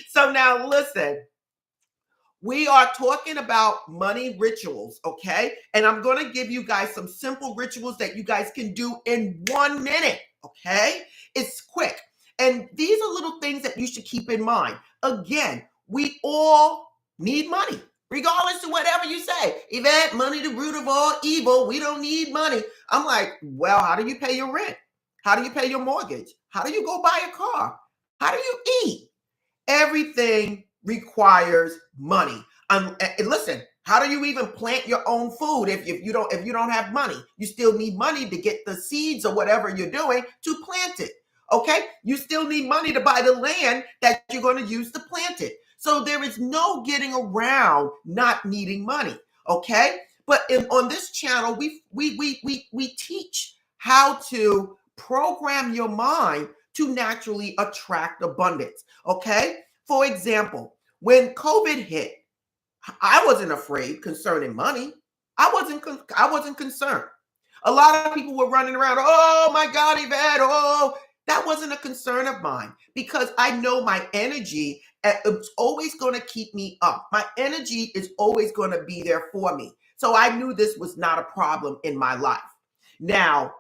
So now listen, we are talking about money rituals, okay? And I'm going to give you guys some simple rituals that you guys can do in 1 minute, okay? It's quick. And these are little things that you should keep in mind. Again, we all need money, regardless of whatever you say. Yvette, money the root of all evil. We don't need money. I'm like, well, how do you pay your rent? How do you pay your mortgage? How do you go buy a car? How do you eat? Everything requires money. And listen, how do you even plant your own food if you don't have money? You still need money to get the seeds or whatever you're doing to plant it. Okay? You still need money to buy the land that you're going to use to plant it. So there is no getting around not needing money. Okay? But on this channel, we teach how to program your mind to naturally attract abundance. Okay? For example, when COVID hit, I wasn't afraid concerning money. I wasn't concerned. A lot of people were running around, oh my God, Yvette, oh, that wasn't a concern of mine because I know my energy is always going to keep me up. My energy is always going to be there for me. So I knew this was not a problem in my life. Now,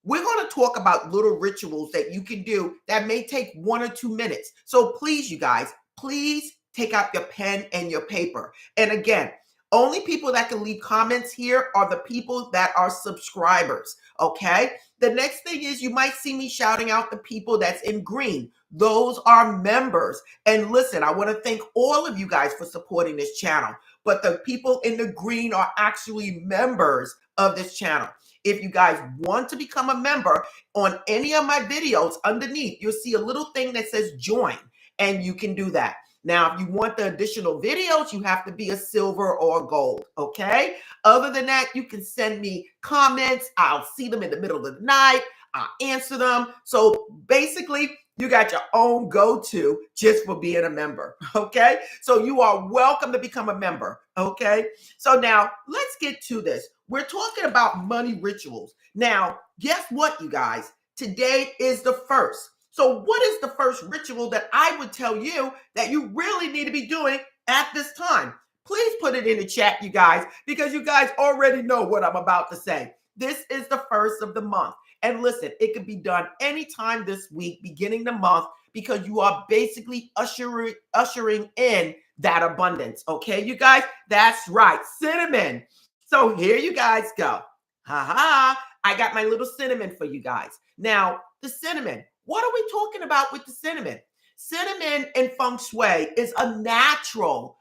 we're going to talk about little rituals that you can do that may take 1 or 2 minutes. So please, you guys, please take out your pen and your paper. And again, only people that can leave comments here are the people that are subscribers, okay? The next thing is you might see me shouting out the people that's in green. Those are members. And listen, I want to thank all of you guys for supporting this channel. But the people in the green are actually members of this channel. If you guys want to become a member, on any of my videos underneath, you'll see a little thing that says join, and you can do that. Now, if you want the additional videos, you have to be a silver or gold, okay? Other than that, you can send me comments. I'll see them in the middle of the night. I'll answer them. So basically, you got your own go-to just for being a member, okay? So you are welcome to become a member, okay? So now let's get to this. We're talking about money rituals. Now, guess what, you guys? Today is the first. So what is the first ritual that I would tell you that you really need to be doing at this time? Please put it in the chat, you guys, because you guys already know what I'm about to say. This is the first of the month. And listen, it can be done anytime this week, beginning the month, because you are basically ushering in that abundance. Okay, you guys? That's right, cinnamon. So here you guys go. Ha ha. I got my little cinnamon for you guys. Now, the cinnamon. What are we talking about with the cinnamon? Cinnamon in feng shui is a natural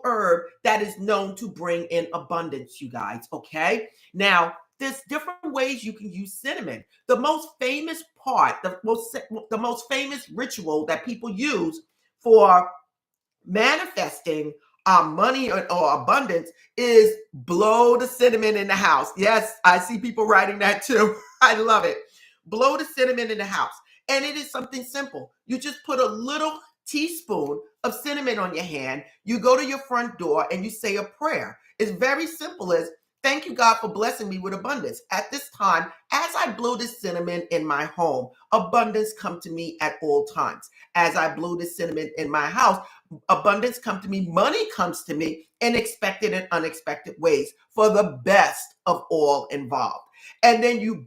herb that is known to bring in abundance, you guys, okay? Now, there's different ways you can use cinnamon. The most famous part, the most famous ritual that people use for manifesting money or abundance is blow the cinnamon in the house. Yes, I see people writing that too. I love it. Blow the cinnamon in the house. And it is something simple. You just put a little teaspoon of cinnamon on your hand. You go to your front door and you say a prayer. It's very simple as, thank you, God, for blessing me with abundance. At this time, as I blow this cinnamon in my home, abundance come to me at all times. As I blow this cinnamon in my house, abundance come to me, money comes to me in expected and unexpected ways for the best of all involved. And then you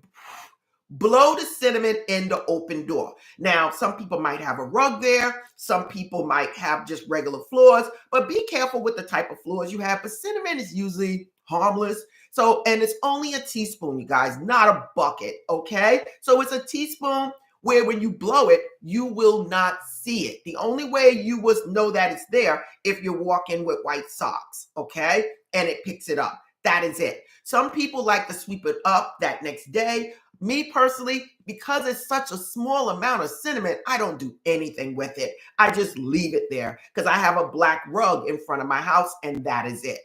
blow the cinnamon in the open door. Now, some people might have a rug there. Some people might have just regular floors, but be careful with the type of floors you have. But cinnamon is usually harmless. So, and it's only a teaspoon, you guys, not a bucket, okay? So it's a teaspoon where when you blow it, you will not see it. The only way you will know that it's there if you're walking with white socks, okay? And it picks it up. That is it. Some people like to sweep it up that next day. Me personally, because it's such a small amount of cinnamon, I don't do anything with it. I just leave it there because I have a black rug in front of my house and that is it.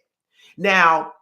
Now,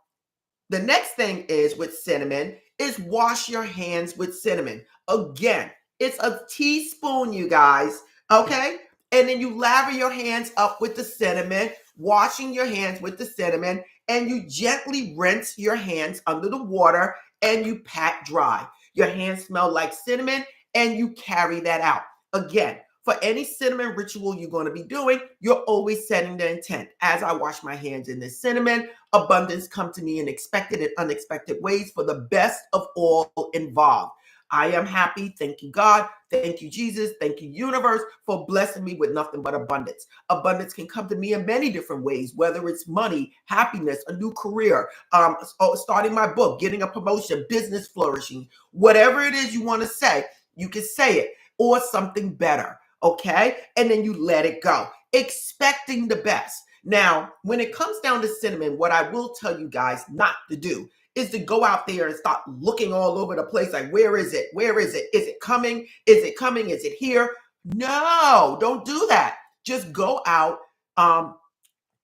the next thing is with cinnamon is wash your hands with cinnamon. Again, it's a teaspoon, you guys, okay? And then you lather your hands up with the cinnamon, washing your hands with the cinnamon, and you gently rinse your hands under the water and you pat dry. Your hands smell like cinnamon and you carry that out. Again, for any cinnamon ritual you're going to be doing, you're always setting the intent. As I wash my hands in this cinnamon, abundance come to me in expected and unexpected ways for the best of all involved. I am happy. Thank you, God. Thank you, Jesus. Thank you, universe, for blessing me with nothing but abundance. Abundance can come to me in many different ways, whether it's money, happiness, a new career, starting my book, getting a promotion, business flourishing, whatever it is you want to say, you can say it, or something better. Okay. And then you let it go, expecting the best. Now, when it comes down to cinnamon, what I will tell you guys not to do is to go out there and start looking all over the place. Like, where is it? Where is it? Is it coming? Is it coming? Is it here? No, don't do that. Just go out,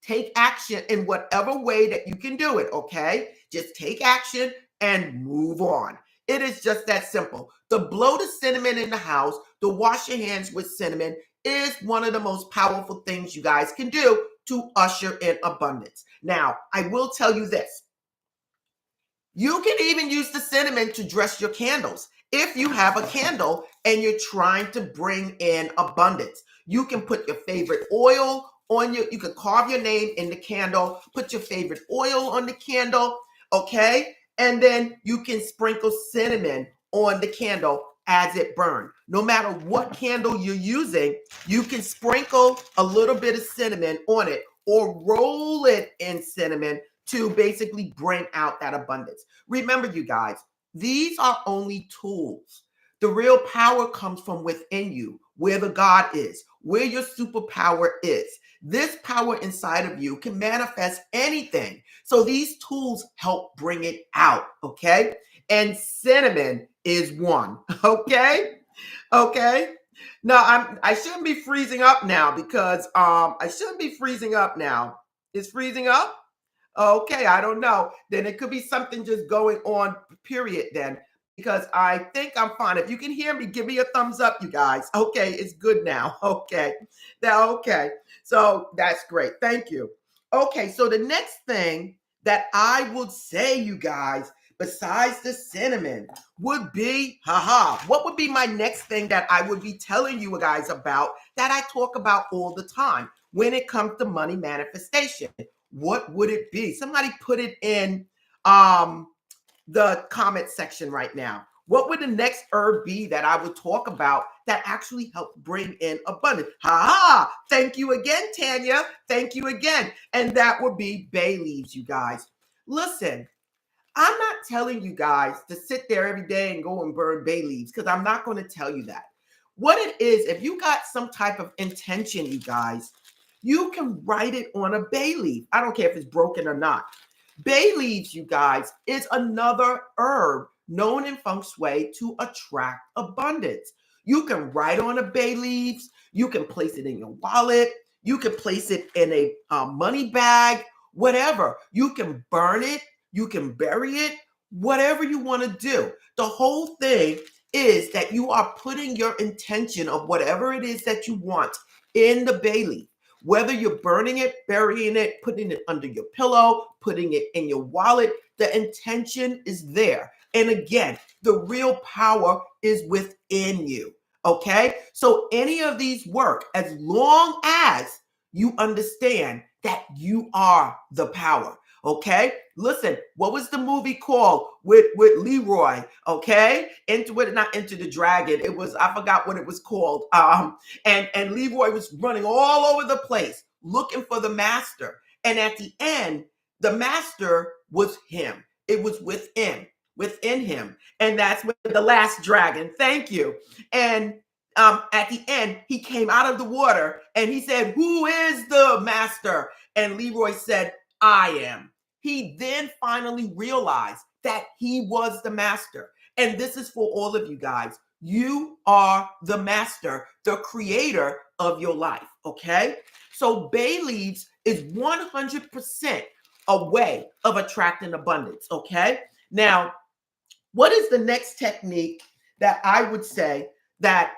take action in whatever way that you can do it. Okay. Just take action and move on. It is just that simple. To blow the cinnamon in the house, to wash your hands with cinnamon is one of the most powerful things you guys can do to usher in abundance. Now, I will tell you this. You can even use the cinnamon to dress your candles. If you have a candle and you're trying to bring in abundance, you can put your favorite oil on you can carve your name in the candle, put your favorite oil on the candle, okay? And then you can sprinkle cinnamon on the candle as it burns. No matter what candle you're using, you can sprinkle a little bit of cinnamon on it or roll it in cinnamon to basically bring out that abundance. Remember, you guys, these are only tools. The real power comes from within you, where the God is, where your superpower is. This power inside of you can manifest anything. So these tools help bring it out, okay? And cinnamon is one, okay? Okay. Now I shouldn't be freezing up now because I shouldn't be freezing up now. Is freezing up? Okay, I don't know. Then it could be something just going on, period, then, because I think I'm fine. If you can hear me, give me a thumbs up, you guys. Okay, it's good now. Okay. Now, okay. So that's great. Thank you. Okay, so the next thing that I would say, you guys, besides the cinnamon, would be, what would be my next thing that I would be telling you guys about that I talk about all the time when it comes to money manifestation? What would it be? Somebody put it in the comment section right now. What would the next herb be that I would talk about that actually helps bring in abundance? Thank you again, Tanya. Thank you again. And that would be bay leaves, you guys. Listen, I'm not telling you guys to sit there every day and go and burn bay leaves because I'm not going to tell you that. What it is, if you got some type of intention, you guys, you can write it on a bay leaf. I don't care if it's broken or not. Bay leaves, you guys, is another herb known in feng shui to attract abundance. You can write on a bay leaves. You can place it in your wallet. You can place it in a money bag, whatever. You can burn it. You can bury it, whatever you want to do. The whole thing is that you are putting your intention of whatever it is that you want in the bay leaf. Whether you're burning it, burying it, putting it under your pillow, putting it in your wallet, the intention is there. And again, the real power is within you. Okay? So any of these work as long as you understand that you are the power. Okay, listen, what was the movie called with Leroy? Okay, not Into the Dragon. It was, I forgot what it was called. And Leroy was running all over the place looking for the master. And at the end, the master was him. It was within him. And that's with the last dragon. Thank you. And at the end, he came out of the water and he said, "Who is the master?" And Leroy said, "I am." He then finally realized that he was the master. And this is for all of you guys. You are the master, the creator of your life, okay? So bay leaves is 100% a way of attracting abundance, okay? Now, what is the next technique that I would say that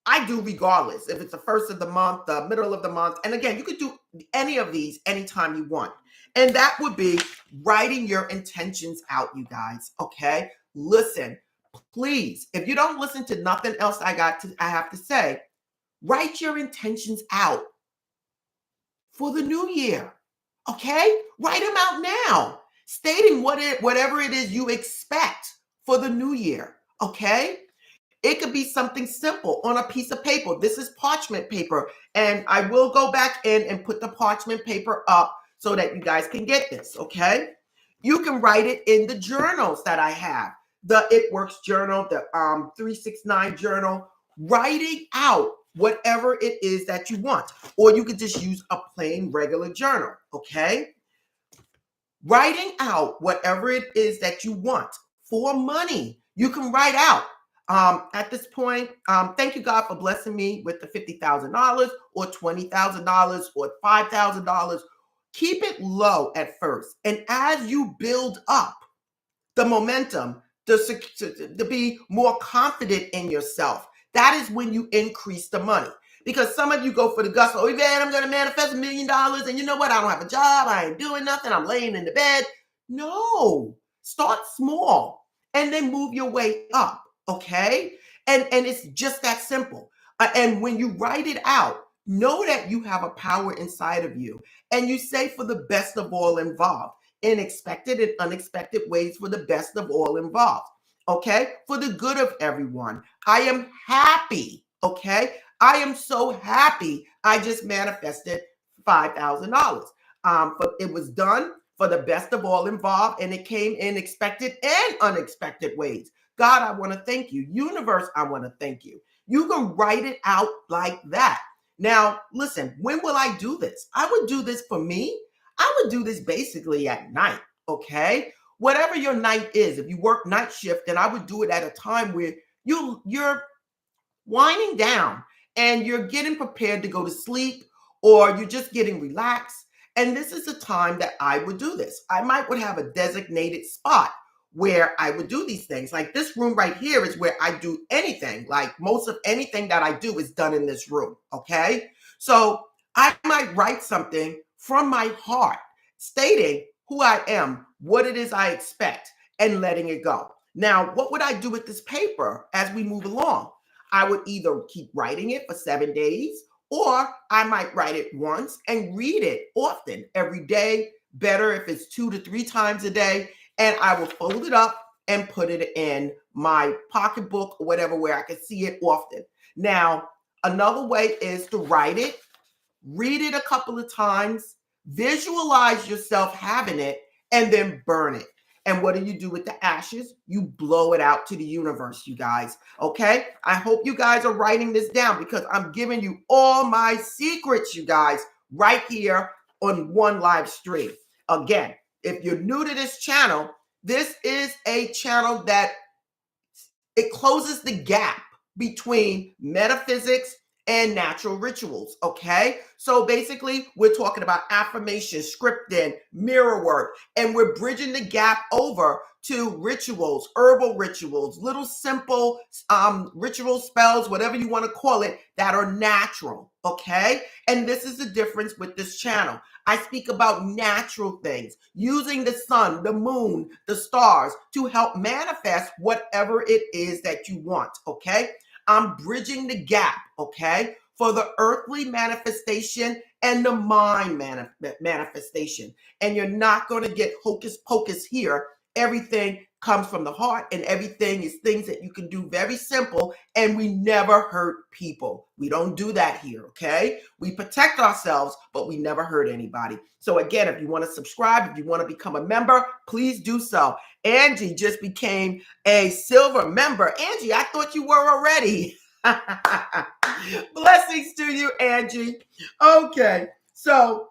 I do regardless if it's the first of the month, the middle of the month? And again, you could do any of these anytime you want. And that would be writing your intentions out, you guys. Okay. Listen, please, if you don't listen to nothing else I have to say, Write your intentions out for the new year. Okay? Write them out now, stating whatever it is you expect for the new year. Okay? It could be something simple on a piece of paper. This is parchment paper, and I will go back in and put the parchment paper up so that you guys can get this, okay? You can write it in the journals that I have. The It Works journal, the 369 journal, writing out whatever it is that you want. Or you could just use a plain regular journal, okay? Writing out whatever it is that you want for money. You can write out. At this point, thank you, God, for blessing me with the $50,000 or $20,000 or $5,000. Keep it low at first. And as you build up the momentum to be more confident in yourself, that is when you increase the money. Because some of you go for the gusto. Oh, man, I'm going to manifest $1 million. And you know what? I don't have a job. I ain't doing nothing. I'm laying in the bed. No. Start small and then move your way up. Okay? And it's just that simple. And when you write it out, know that you have a power inside of you. And you say for the best of all involved. In expected and unexpected ways for the best of all involved. Okay? For the good of everyone. I am happy. Okay? I am so happy I just manifested $5,000. But it was done for the best of all involved, and it came in expected and unexpected ways. God, I want to thank you. Universe, I want to thank you. You can write it out like that. Now, listen, when will I do this? I would do this for me. I would do this basically at night, okay? Whatever your night is, if you work night shift, then I would do it at a time where you're winding down and you're getting prepared to go to sleep, or you're just getting relaxed. And this is the time that I would do this. I would have a designated spot where I would do these things. Like this room right here is where I do anything. Like most of anything that I do is done in this room, okay? So I might write something from my heart, stating who I am, what it is I expect, and letting it go. Now, what would I do with this paper as we move along? I would either keep writing it for 7 days, or I might write it once and read it often, every day, better if it's 2 to 3 times a day, and I will fold it up and put it in my pocketbook or whatever, where I can see it often. Now, another way is to write it, read it a couple of times, visualize yourself having it, and then burn it. And what do you do with the ashes? You blow it out to the universe, you guys. Okay? I hope you guys are writing this down, because I'm giving you all my secrets, you guys, right here on one live stream. Again, if you're new to this channel, this is a channel that it closes the gap between metaphysics and natural rituals, okay? So basically, we're talking about affirmation, scripting, mirror work, and we're bridging the gap over to rituals, herbal rituals, little simple ritual spells, whatever you want to call it, that are natural, okay? And this is the difference with this channel. I speak about natural things, using the sun, the moon, the stars to help manifest whatever it is that you want, okay? I'm bridging the gap, okay, for the earthly manifestation and the mind manifestation. And you're not going to get hocus pocus here. Everything comes from the heart, and everything is things that you can do very simple, and we never hurt people. We don't do that here, okay? We protect ourselves, but we never hurt anybody. So again, if you want to subscribe, if you want to become a member, please do so. Angie just became a silver member. Angie, I thought you were already. Blessings to you, Angie. Okay, so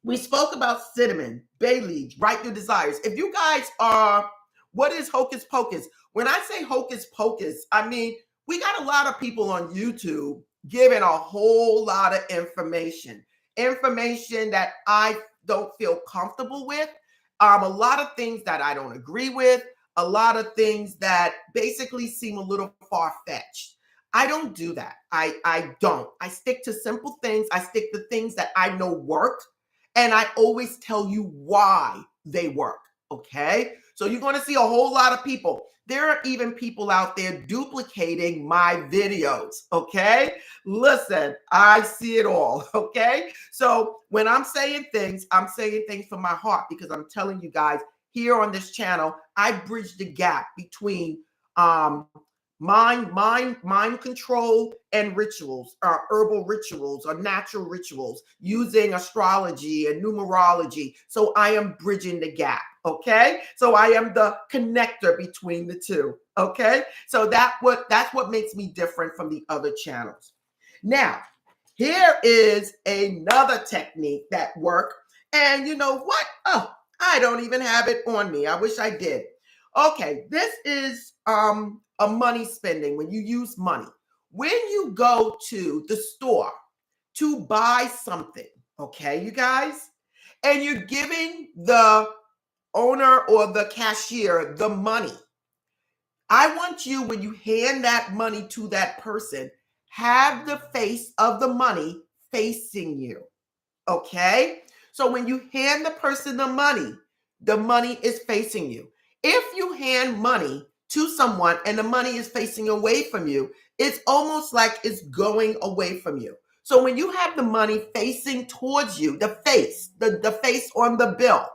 we spoke about cinnamon, bay leaves, write your desires. If you guys are, what is hocus pocus? When I say hocus pocus, I mean, we got a lot of people on YouTube giving a whole lot of information that I don't feel comfortable with. A lot of things that I don't agree with, a lot of things that basically seem a little far-fetched. I don't do that. I don't. I stick to simple things. I stick to things that I know work. And I always tell you why they work, okay? So you're going to see a whole lot of people. There are even people out there duplicating my videos, okay? Listen, I see it all, okay? So when I'm saying things from my heart because I'm telling you guys here on this channel, I bridge the gap between mind control and rituals, herbal rituals or natural rituals using astrology and numerology. So I am bridging the gap. Okay. So I am the connector between the two. Okay. So that's what makes me different from the other channels. Now, here is another technique that works. And you know what? Oh, I don't even have it on me. I wish I did. Okay, this is a money spending when you use money. When you go to the store to buy something, okay, you guys, and you're giving the owner or the cashier the money. I want you, when you hand that money to that person, have the face of the money facing you. Okay? So when you hand the person the money is facing you. If you hand money to someone and the money is facing away from you, it's almost like it's going away from you. So when you have the money facing towards you, the face on the bill,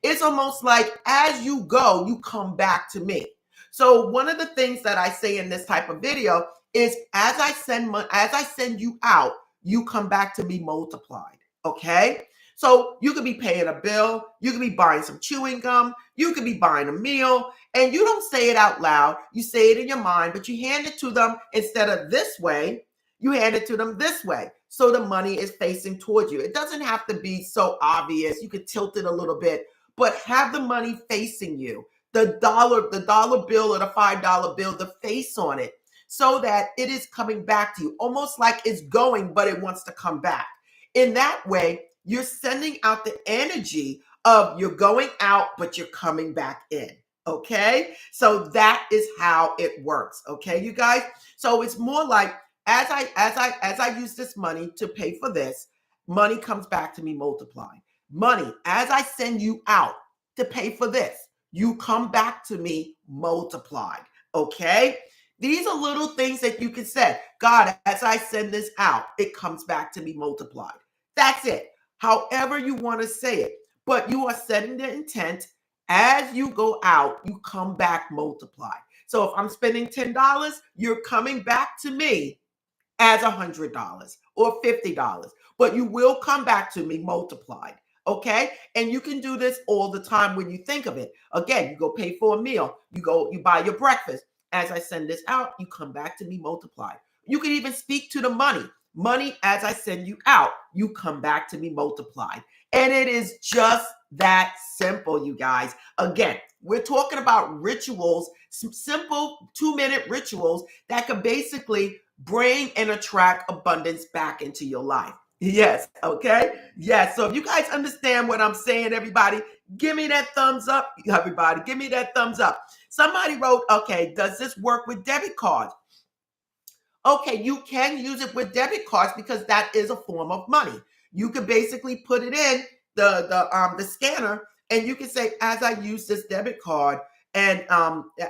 it's almost like as you go, you come back to me. So one of the things that I say in this type of video is as I send you out, you come back to me multiplied. Okay. So you could be paying a bill, you could be buying some chewing gum, you could be buying a meal, and you don't say it out loud. You say it in your mind, but you hand it to them instead of this way, you hand it to them this way. So the money is facing towards you. It doesn't have to be so obvious. You could tilt it a little bit, but have the money facing you. The dollar bill or the $5 bill, the face on it, so that it is coming back to you, almost like it's going, but it wants to come back. In that way, you're sending out the energy of you're going out, but you're coming back in. Okay. So that is how it works. Okay, you guys. So it's more like as I use this money to pay for this, money comes back to me multiplied. Money, as I send you out to pay for this, you come back to me multiplied. Okay. These are little things that you can say. God, as I send this out, it comes back to me multiplied. That's it. However you want to say it, but you are setting the intent as you go out, you come back multiplied. So if I'm spending $10, you're coming back to me as $100 or $50, but you will come back to me multiplied. Okay. And you can do this all the time when you think of it. Again, you go pay for a meal, you buy your breakfast. As I send this out, you come back to me multiplied. You can even speak to the money. Money, as I send you out, you come back to me multiplied. And it is just that simple, you guys. Again, we're talking about rituals, some simple 2-minute rituals that can basically bring and attract abundance back into your life. Yes, okay? Yes, so if you guys understand what I'm saying, everybody, give me that thumbs up. Everybody, give me that thumbs up. Somebody wrote, okay, does this work with debit cards? Okay, you can use it with debit cards because that is a form of money. You could basically put it in the scanner, and you can say, as I use this debit card, and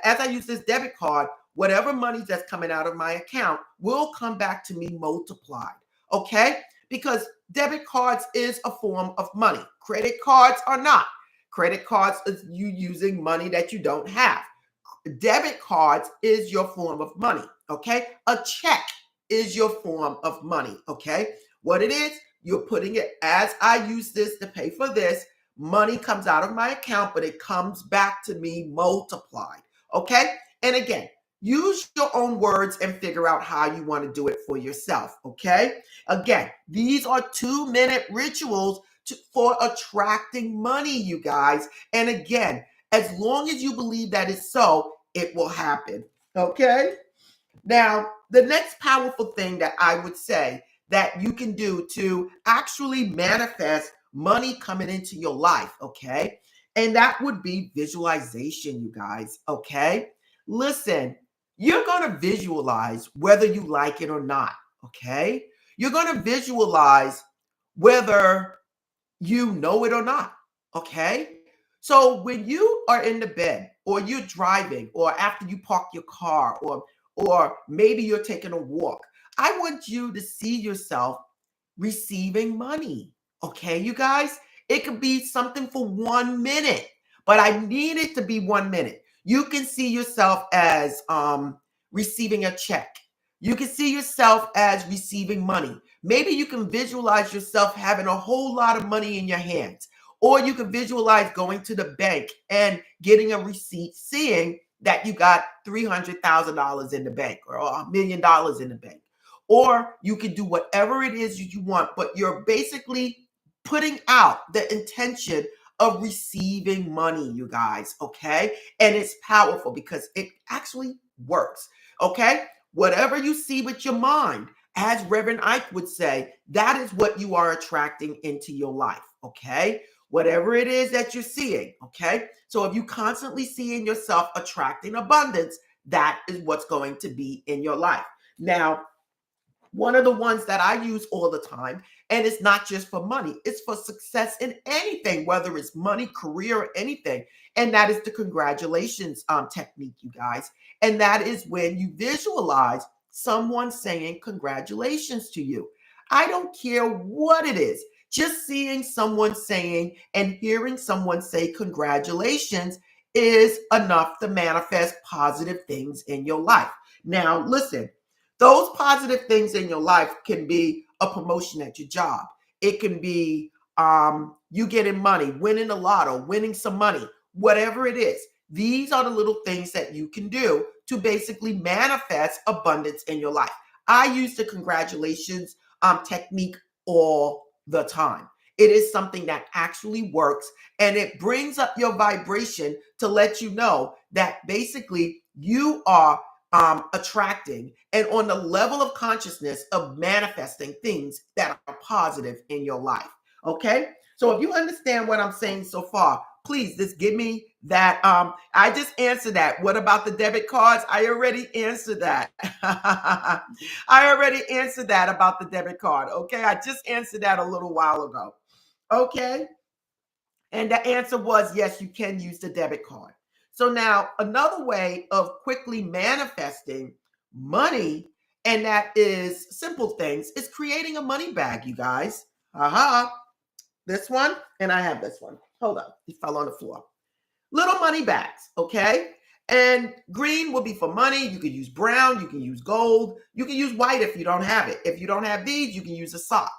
as I use this debit card, whatever money that's coming out of my account will come back to me multiplied. Okay, because debit cards is a form of money. Credit cards are not. Credit cards is you using money that you don't have. Debit cards is your form of money. Okay. A check is your form of money. Okay. What it is, you're putting it as I use this to pay for this. Money comes out of my account, but it comes back to me multiplied. Okay. And again, use your own words and figure out how you want to do it for yourself. Okay. Again, these are 2-minute rituals for attracting money, you guys. And again, as long as you believe that is so, it will happen. Okay. Now, the next powerful thing that I would say that you can do to actually manifest money coming into your life, okay? And that would be visualization, you guys, okay? Listen, you're going to visualize whether you like it or not, okay? You're going to visualize whether you know it or not, okay? So when you are in the bed or you're driving or after you park your car or maybe you're taking a walk, I want you to see yourself receiving money. Okay, you guys? It could be something for 1 minute, but I need it to be 1 minute. You can see yourself as receiving a check. You can see yourself as receiving money. Maybe you can visualize yourself having a whole lot of money in your hands. Or you can visualize going to the bank and getting a receipt, seeing that you got $300,000 in the bank or $1 million in the bank. Or you can do whatever it is you want, but you're basically putting out the intention of receiving money, you guys, okay? And it's powerful because it actually works, okay? Whatever you see with your mind, as Reverend Ike would say, that is what you are attracting into your life, okay? Whatever it is that you're seeing, okay? So if you constantly seeing yourself attracting abundance, that is what's going to be in your life. Now, one of the ones that I use all the time, and it's not just for money, it's for success in anything, whether it's money, career, or anything. And that is the congratulations technique, you guys. And that is when you visualize someone saying congratulations to you. I don't care what it is, just seeing someone saying and hearing someone say congratulations is enough to manifest positive things in your life. Now, listen. Those positive things in your life can be a promotion at your job. It can be you getting money, winning a lotto, winning some money, whatever it is. These are the little things that you can do to basically manifest abundance in your life. I use the congratulations technique all the time. It is something that actually works and it brings up your vibration to let you know that basically you are attracting and on the level of consciousness of manifesting things that are positive in your life. Okay. So if you understand what I'm saying so far, please just give me that. I just answered that. What about the debit cards? I already answered that. I already answered that about the debit card. Okay. I just answered that a little while ago. Okay. And the answer was yes, you can use the debit card. So now another way of quickly manifesting money, and that is simple things, is creating a money bag, you guys. Aha. This one, and I have this one. Hold on. It fell on the floor. Little money bags, okay? And green will be for money. You can use brown, you can use gold, you can use white if you don't have it. If you don't have these, you can use a sock.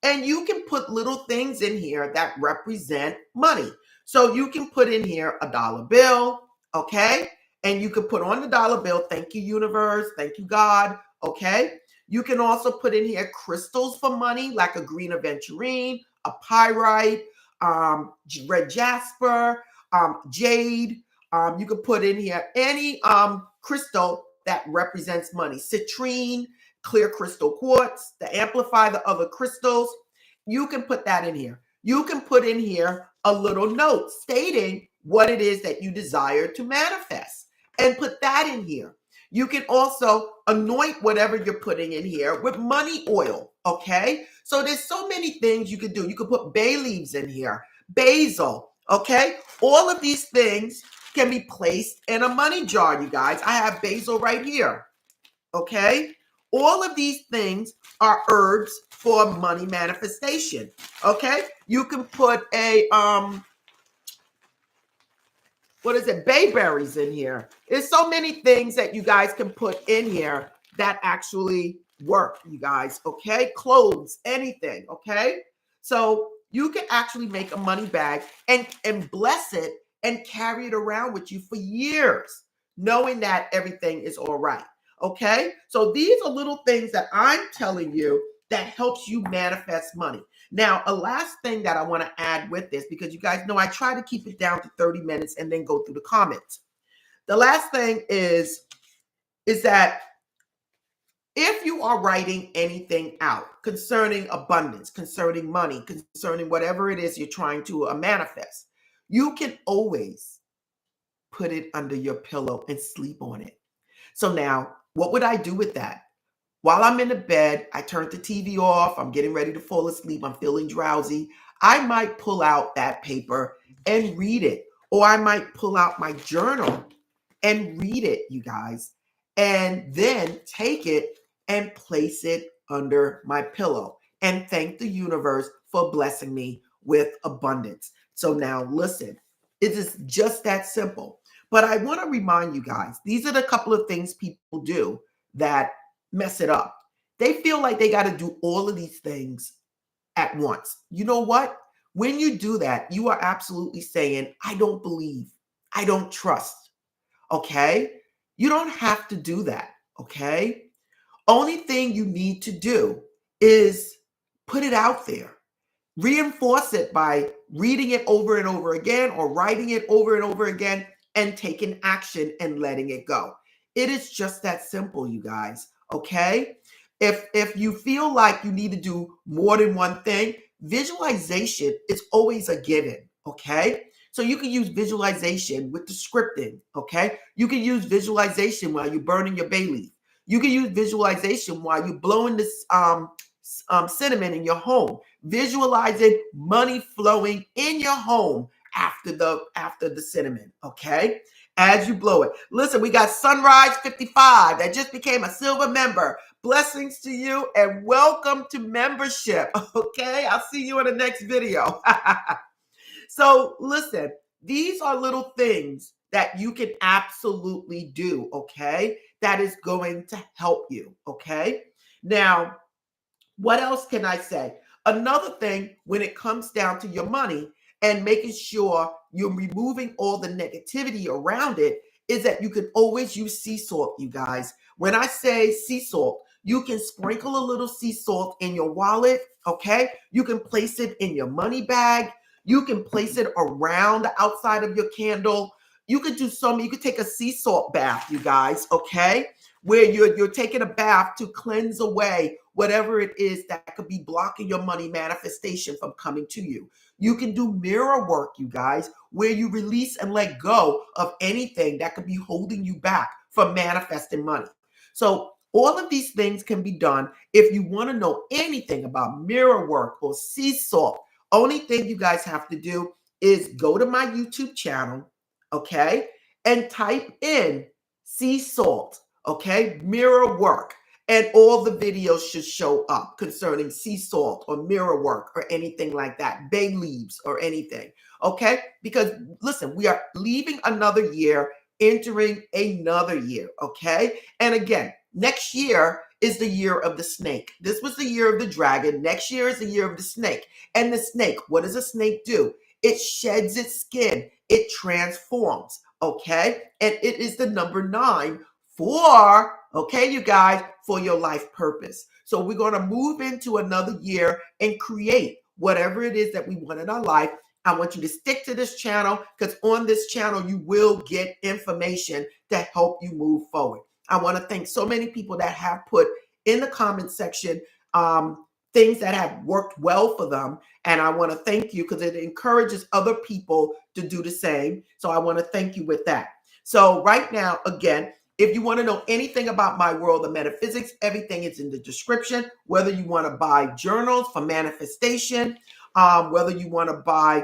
And you can put little things in here that represent money. So you can put in here a dollar bill, okay? And you can put on the dollar bill, thank you, universe, thank you, God, okay? You can also put in here crystals for money, like a green aventurine, a pyrite, red jasper, jade. You can put in here any crystal that represents money, citrine, clear crystal quartz to amplify the other crystals. You can put that in here. You can put in here a little note stating what it is that you desire to manifest and put that in here. You can also anoint whatever you're putting in here with money oil, okay? So there's so many things you could do. You could put bay leaves in here, basil, okay? All of these things can be placed in a money jar, you guys. I have basil right here, okay? All of these things are herbs for money manifestation, okay? You can put a, bayberries in here. There's so many things that you guys can put in here that actually work, you guys, okay? Clothes, anything, okay? So you can actually make a money bag and bless it and carry it around with you for years, knowing that everything is all right. Okay, so these are little things that I'm telling you that helps you manifest money. Now, a last thing that I want to add with this, because you guys know I try to keep it down to 30 minutes and then go through the comments. The last thing is that if you are writing anything out concerning abundance, concerning money, concerning whatever it is you're trying to manifest, you can always put it under your pillow and sleep on it. So now, what would I do with that? While I'm in the bed, I turn the TV off. I'm getting ready to fall asleep. I'm feeling drowsy. I might pull out that paper and read it, or I might pull out my journal and read it, you guys, and then take it and place it under my pillow and thank the universe for blessing me with abundance. So now listen, it is just that simple. But I want to remind you guys, these are the couple of things people do that mess it up. They feel like they got to do all of these things at once. You know what? When you do that, you are absolutely saying, I don't believe, I don't trust. Okay? You don't have to do that. Okay? Only thing you need to do is put it out there. Reinforce it by reading it over and over again or writing it over and over again and taking action and letting it go. It is just that simple, you guys. Okay? If you feel like you need to do more than one thing, visualization is always a given. Okay? So you can use visualization with the scripting. Okay? You can use visualization while you're burning your bay leaf. You can use visualization while you're blowing this cinnamon in your home, visualizing money flowing in your home after the cinnamon. Okay, as you blow it. Listen, we got Sunrise 55 that just became a silver member. Blessings to you and welcome to membership. Okay, I'll see you in the next video. So listen, these are little things that you can absolutely do. Okay, that is going to help you. Okay, now what else can I say? Another thing when it comes down to your money and making sure you're removing all the negativity around it is that you can always use sea salt, you guys. When I say sea salt, you can sprinkle a little sea salt in your wallet, okay? You can place it in your money bag. You can place it around the outside of your candle. You could do so many. You could take a sea salt bath, you guys, okay? Where you're taking a bath to cleanse away whatever it is that could be blocking your money manifestation from coming to you. You can do mirror work, you guys, where you release and let go of anything that could be holding you back from manifesting money. So all of these things can be done. If you want to know anything about mirror work or sea salt, only thing you guys have to do is go to my YouTube channel, okay, and type in sea salt, okay, mirror work. And all the videos should show up concerning sea salt or mirror work or anything like that, bay leaves or anything. Okay? Because listen, we are leaving another year, entering another year. Okay? And again, next year is the year of the snake. This was the year of the dragon. Next year is the year of the snake. And the snake, what does a snake do? It sheds its skin, it transforms. Okay? And it is the number 9 for, okay, you guys, for your life purpose. So we're going to move into another year and create whatever it is that we want in our life. I want you to stick to this channel because on this channel, you will get information to help you move forward. I want to thank so many people that have put in the comment section things that have worked well for them. And I want to thank you because it encourages other people to do the same. So I want to thank you with that. So right now, again, if you want to know anything about my world of metaphysics, everything is in the description. Whether you want to buy journals for manifestation, whether you want to buy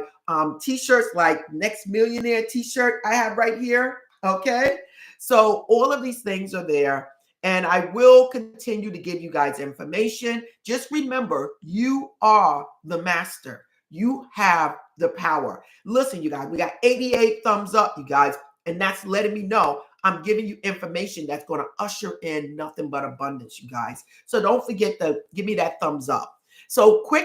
t-shirts like Next Millionaire t-shirt I have right here. Okay. So all of these things are there. And I will continue to give you guys information. Just remember, you are the master. You have the power. Listen, you guys, we got 88 thumbs up, you guys. And that's letting me know I'm giving you information that's going to usher in nothing but abundance, you guys. So don't forget to give me that thumbs up. So quick